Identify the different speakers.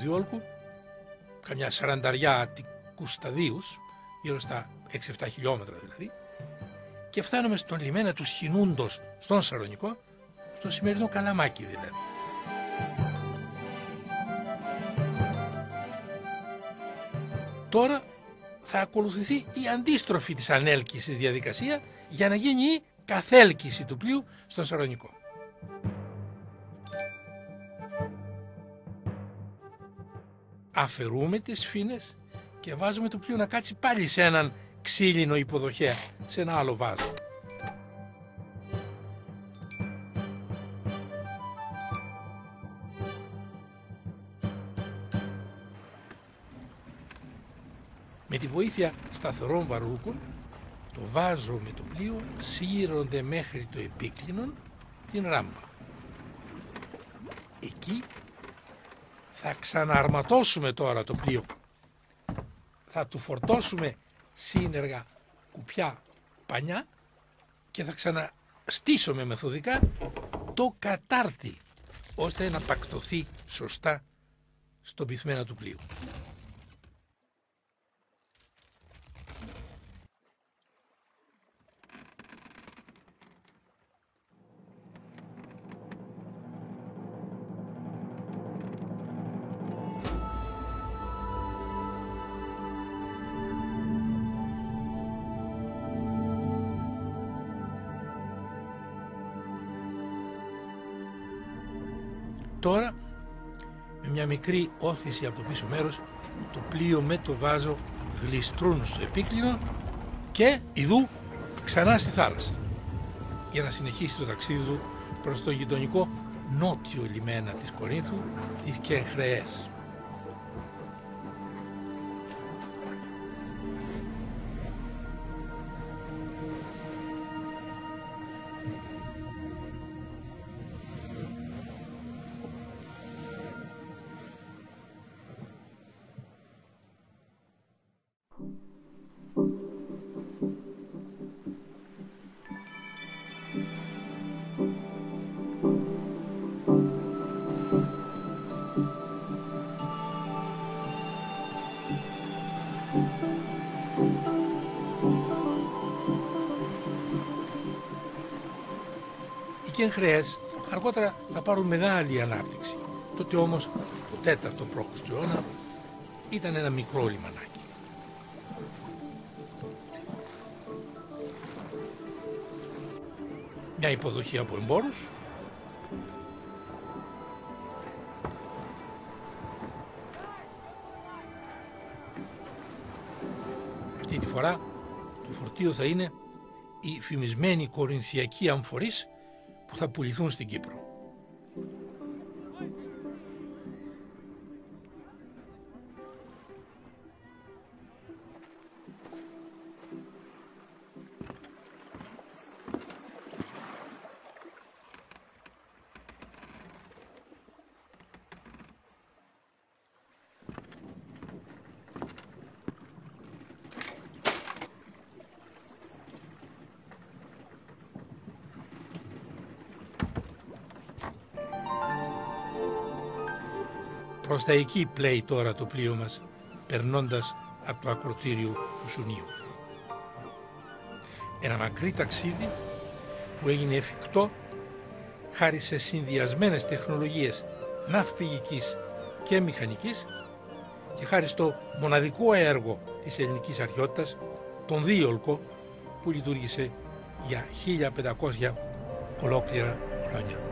Speaker 1: διόλκου, καμιά 40 αττικούς σταδίους, γύρω στα 6-7 χιλιόμετρα δηλαδή, και φτάνουμε στον λιμένα του Σχοινούντος, στον Σαλονικό, στο σημερινό Καλαμάκι δηλαδή. Τώρα θα ακολουθηθεί η αντίστροφη της ανέλκυσης διαδικασία για να γίνει η καθέλκυση του πλοίου στον Σαλονικό. Αφαιρούμε τις σφήνες και βάζουμε το πλοίο να κάτσει πάλι σε έναν ξύλινο υποδοχέα, σε ένα άλλο βάζο. Με τη βοήθεια σταθερών βαρούκων, το βάζο με το πλοίο σύρονται μέχρι το επίκλινον, την ράμπα. Εκεί θα ξανααρματώσουμε τώρα το πλοίο. Θα του φορτώσουμε σύνεργα κουπιά πανιά και θα ξαναστήσουμε μεθοδικά το κατάρτι, ώστε να τακτωθεί σωστά στον πυθμένα του πλοίου. Τώρα, με μια μικρή όθηση από το πίσω μέρος, το πλοίο με το βάζο γλιστρούν στο επίκλινο και ιδού ξανά στη θάλασσα, για να συνεχίσει το ταξίδι του προς το γειτονικό νότιο λιμένα της Κορίνθου, της Κενχρεές. Οι Κενχρεές αργότερα θα πάρουν μεγάλη ανάπτυξη. Τότε όμως, το 4ο π.Χ. αιώνα, ήταν ένα μικρό λιμανάκι. Μια υποδοχή από εμπόρους, αυτή τη φορά το φορτίο θα είναι οι φημισμένοι κορινθιακοί αμφορείς που θα πουληθούν στην Κύπρο. Προς τα εκεί πλέει τώρα το πλοίο μας, περνώντας από το ακροτήριο του Σουνίου. Ένα μακρύ ταξίδι που έγινε εφικτό χάρη σε συνδυασμένες τεχνολογίες ναυπηγικής και μηχανικής και χάρη στο μοναδικό έργο της ελληνικής αρχαιότητας, τον δίολκο, που λειτουργήσε για 1500 ολόκληρα χρόνια.